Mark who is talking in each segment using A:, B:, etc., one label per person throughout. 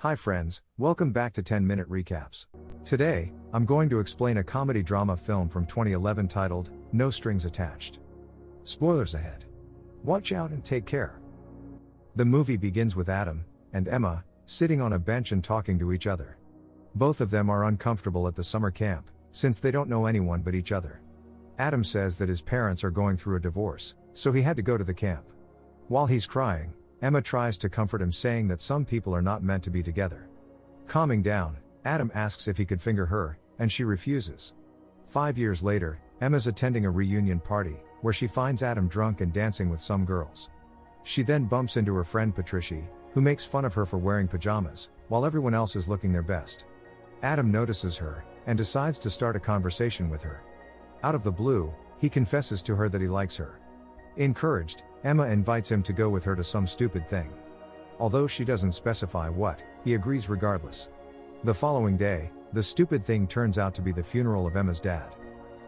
A: Hi friends, welcome back to 10-Minute Recaps. Today, I'm going to explain a comedy drama film from 2011 titled, No Strings Attached. Spoilers ahead. Watch out and take care. The movie begins with Adam and Emma sitting on a bench and talking to each other. Both of them are uncomfortable at the summer camp, since they don't know anyone but each other. Adam says that his parents are going through a divorce, so he had to go to the camp. While he's crying, Emma tries to comfort him, saying that some people are not meant to be together. Calming down, Adam asks if he could finger her, and she refuses. 5 years later, Emma's attending a reunion party, where she finds Adam drunk and dancing with some girls. She then bumps into her friend Patricia, who makes fun of her for wearing pajamas, while everyone else is looking their best. Adam notices her, and decides to start a conversation with her. Out of the blue, he confesses to her that he likes her. Encouraged, Emma invites him to go with her to some stupid thing. Although she doesn't specify what, he agrees regardless. The following day, the stupid thing turns out to be the funeral of Emma's dad.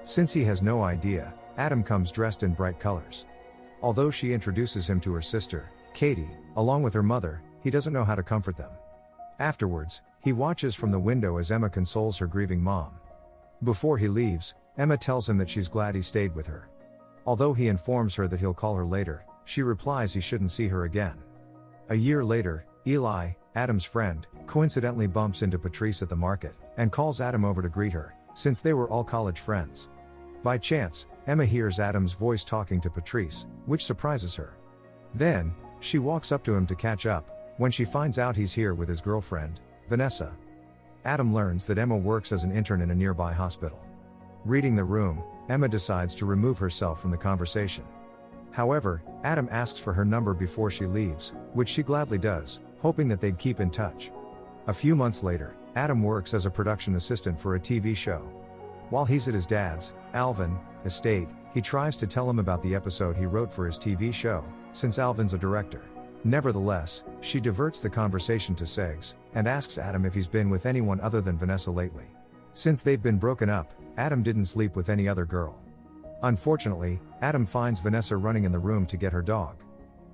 A: Since he has no idea, Adam comes dressed in bright colors. Although she introduces him to her sister, Katie, along with her mother, he doesn't know how to comfort them. Afterwards, he watches from the window as Emma consoles her grieving mom. Before he leaves, Emma tells him that she's glad he stayed with her. Although he informs her that he'll call her later, she replies he shouldn't see her again. A year later, Eli, Adam's friend, coincidentally bumps into Patrice at the market, and calls Adam over to greet her, since they were all college friends. By chance, Emma hears Adam's voice talking to Patrice, which surprises her. Then, she walks up to him to catch up, when she finds out he's here with his girlfriend, Vanessa. Adam learns that Emma works as an intern in a nearby hospital. Reading the room, Emma decides to remove herself from the conversation. However, Adam asks for her number before she leaves, which she gladly does, hoping that they'd keep in touch. A few months later, Adam works as a production assistant for a TV show. While he's at his dad's, Alvin, estate, he tries to tell him about the episode he wrote for his TV show, since Alvin's a director. Nevertheless, she diverts the conversation to Segs, and asks Adam if he's been with anyone other than Vanessa lately. Since they've been broken up, Adam didn't sleep with any other girl. Unfortunately, Adam finds Vanessa running in the room to get her dog.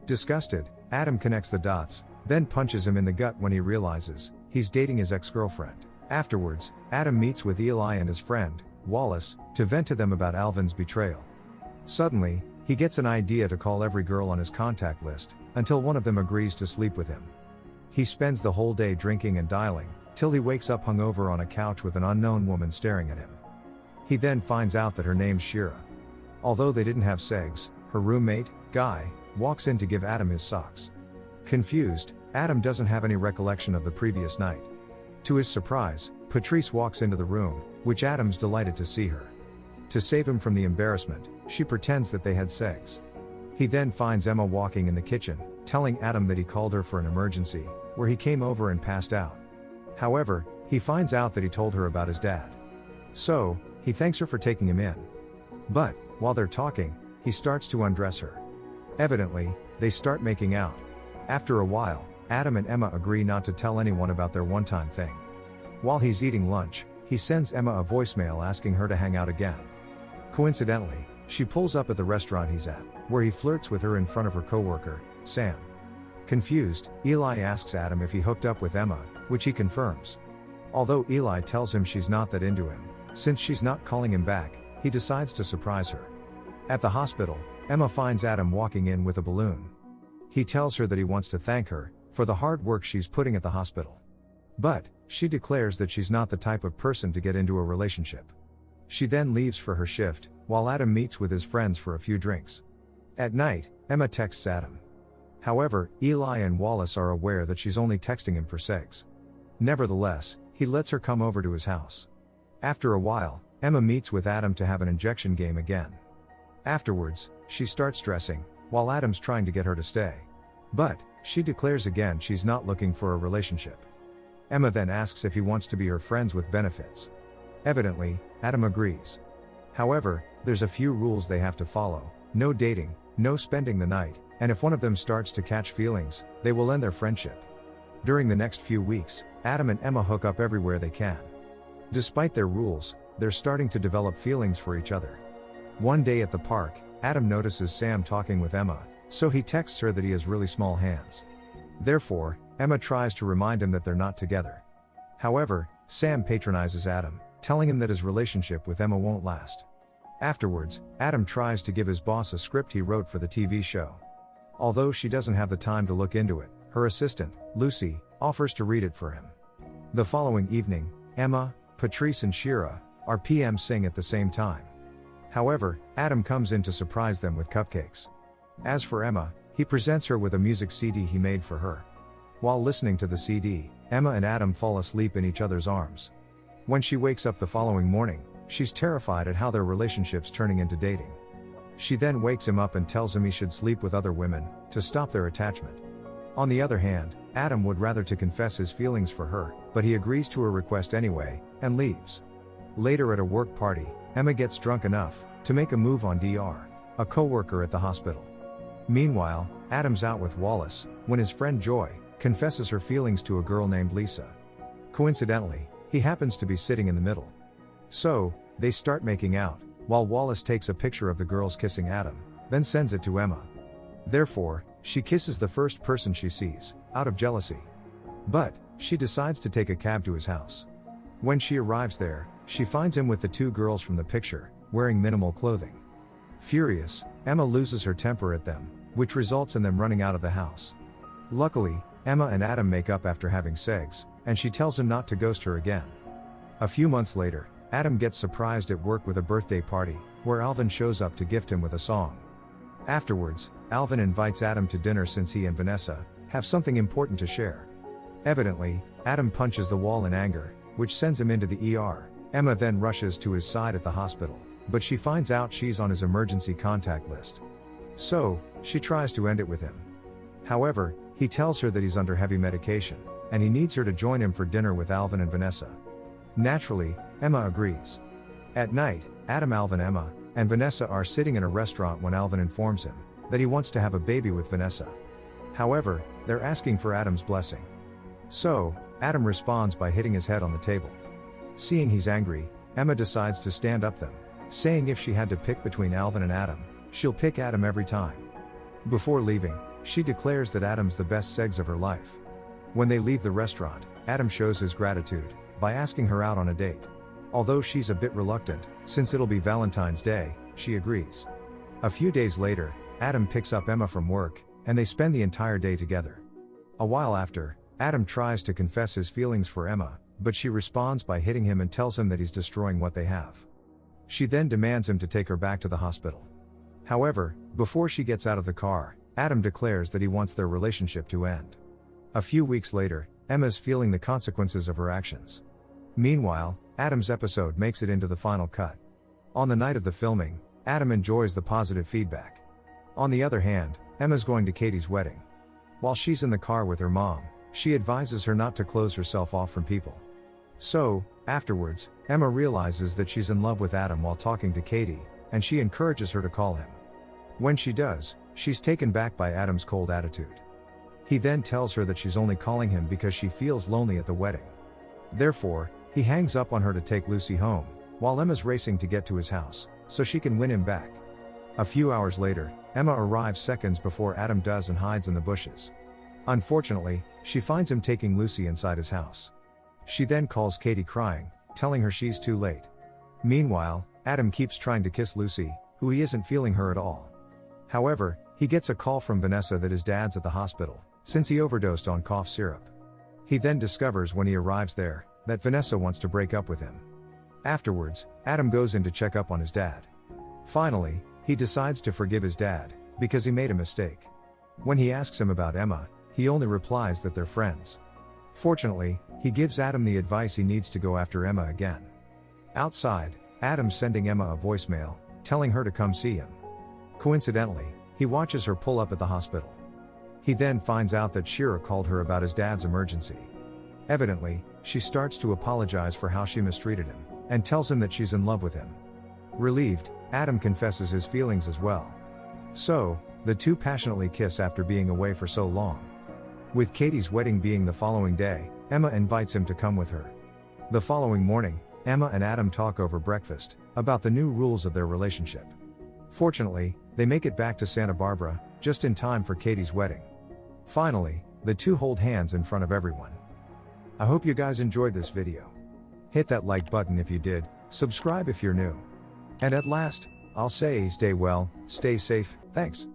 A: Disgusted, Adam connects the dots, then punches him in the gut when he realizes he's dating his ex-girlfriend. Afterwards, Adam meets with Eli and his friend, Wallace, to vent to them about Alvin's betrayal. Suddenly, he gets an idea to call every girl on his contact list, until one of them agrees to sleep with him. He spends the whole day drinking and dialing, till he wakes up hungover on a couch with an unknown woman staring at him. He then finds out that her name's Shira. Although they didn't have sex, her roommate, Guy, walks in to give Adam his socks. Confused, Adam doesn't have any recollection of the previous night. To his surprise, Patrice walks into the room, which Adam's delighted to see her. To save him from the embarrassment, she pretends that they had sex. He then finds Emma walking in the kitchen, telling Adam that he called her for an emergency, where he came over and passed out. However, he finds out that he told her about his dad. So, he thanks her for taking him in. But, while they're talking, he starts to undress her. Evidently, they start making out. After a while, Adam and Emma agree not to tell anyone about their one-time thing. While he's eating lunch, he sends Emma a voicemail asking her to hang out again. Coincidentally, she pulls up at the restaurant he's at, where he flirts with her in front of her coworker, Sam. Confused, Eli asks Adam if he hooked up with Emma, which he confirms. Although Eli tells him she's not that into him, since she's not calling him back, he decides to surprise her. At the hospital, Emma finds Adam walking in with a balloon. He tells her that he wants to thank her for the hard work she's putting at the hospital. But, she declares that she's not the type of person to get into a relationship. She then leaves for her shift, while Adam meets with his friends for a few drinks. At night, Emma texts Adam. However, Eli and Wallace are aware that she's only texting him for sex. Nevertheless, he lets her come over to his house. After a while, Emma meets with Adam to have an injection game again. Afterwards, she starts dressing, while Adam's trying to get her to stay. But, she declares again she's not looking for a relationship. Emma then asks if he wants to be her friends with benefits. Evidently, Adam agrees. However, there's a few rules they have to follow: no dating, no spending the night, and if one of them starts to catch feelings, they will end their friendship. During the next few weeks, Adam and Emma hook up everywhere they can. Despite their rules, they're starting to develop feelings for each other. One day at the park, Adam notices Sam talking with Emma, so he texts her that he has really small hands. Therefore, Emma tries to remind him that they're not together. However, Sam patronizes Adam, telling him that his relationship with Emma won't last. Afterwards, Adam tries to give his boss a script he wrote for the TV show. Although she doesn't have the time to look into it, her assistant, Lucy, offers to read it for him. The following evening, Emma, Patrice and Shira are PMing at the same time. However, Adam comes in to surprise them with cupcakes. As for Emma, he presents her with a music CD he made for her. While listening to the CD, Emma and Adam fall asleep in each other's arms. When she wakes up the following morning, she's terrified at how their relationship's turning into dating. She then wakes him up and tells him he should sleep with other women to stop their attachment. On the other hand, Adam would rather to confess his feelings for her, but he agrees to her request anyway, and leaves. Later at a work party, Emma gets drunk enough to make a move on Dr., a co-worker at the hospital. Meanwhile, Adam's out with Wallace when his friend Joy confesses her feelings to a girl named Lisa. Coincidentally, he happens to be sitting in the middle. So, they start making out, while Wallace takes a picture of the girls kissing Adam, then sends it to Emma. Therefore, she kisses the first person she sees, out of jealousy. But, she decides to take a cab to his house. When she arrives there, she finds him with the two girls from the picture, wearing minimal clothing. Furious, Emma loses her temper at them, which results in them running out of the house. Luckily, Emma and Adam make up after having sex, and she tells him not to ghost her again. A few months later, Adam gets surprised at work with a birthday party, where Alvin shows up to gift him with a song. Afterwards, Alvin invites Adam to dinner since he and Vanessa have something important to share. Evidently, Adam punches the wall in anger, which sends him into the ER. Emma then rushes to his side at the hospital, but she finds out she's on his emergency contact list. So, she tries to end it with him. However, he tells her that he's under heavy medication, and he needs her to join him for dinner with Alvin and Vanessa. Naturally, Emma agrees. At night, Adam, Alvin, Emma, and Vanessa are sitting in a restaurant when Alvin informs him that he wants to have a baby with Vanessa. However, they're asking for Adam's blessing. So, Adam responds by hitting his head on the table. Seeing he's angry, Emma decides to stand up them, saying if she had to pick between Alvin and Adam, she'll pick Adam every time. Before leaving, she declares that Adam's the best sex of her life. When they leave the restaurant, Adam shows his gratitude by asking her out on a date. Although she's a bit reluctant, since it'll be Valentine's Day, she agrees. A few days later, Adam picks up Emma from work, and they spend the entire day together. A while after, Adam tries to confess his feelings for Emma, but she responds by hitting him and tells him that he's destroying what they have. She then demands him to take her back to the hospital. However, before she gets out of the car, Adam declares that he wants their relationship to end. A few weeks later, Emma's feeling the consequences of her actions. Meanwhile, Adam's episode makes it into the final cut. On the night of the filming, Adam enjoys the positive feedback. On the other hand, Emma's going to Katie's wedding. While she's in the car with her mom, she advises her not to close herself off from people. So, afterwards, Emma realizes that she's in love with Adam while talking to Katie, and she encourages her to call him. When she does, she's taken back by Adam's cold attitude. He then tells her that she's only calling him because she feels lonely at the wedding. Therefore, he hangs up on her to take Lucy home, while Emma's racing to get to his house, so she can win him back. A few hours later, Emma arrives seconds before Adam does and hides in the bushes. Unfortunately, she finds him taking Lucy inside his house. She then calls Katie crying, telling her she's too late. Meanwhile, Adam keeps trying to kiss Lucy, who he isn't feeling her at all. However, he gets a call from Vanessa that his dad's at the hospital, since he overdosed on cough syrup. He then discovers when he arrives there, that Vanessa wants to break up with him. Afterwards, Adam goes in to check up on his dad. Finally, he decides to forgive his dad, because he made a mistake. When he asks him about Emma, he only replies that they're friends. Fortunately, he gives Adam the advice he needs to go after Emma again. Outside, Adam's sending Emma a voicemail, telling her to come see him. Coincidentally, he watches her pull up at the hospital. He then finds out that Shira called her about his dad's emergency. Evidently, she starts to apologize for how she mistreated him, and tells him that she's in love with him. Relieved, Adam confesses his feelings as well. So, the two passionately kiss after being away for so long. With Katie's wedding being the following day, Emma invites him to come with her. The following morning, Emma and Adam talk over breakfast, about the new rules of their relationship. Fortunately, they make it back to Santa Barbara, just in time for Katie's wedding. Finally, the two hold hands in front of everyone. I hope you guys enjoyed this video. Hit that like button if you did, subscribe if you're new. And at last, I'll say stay well, stay safe, thanks.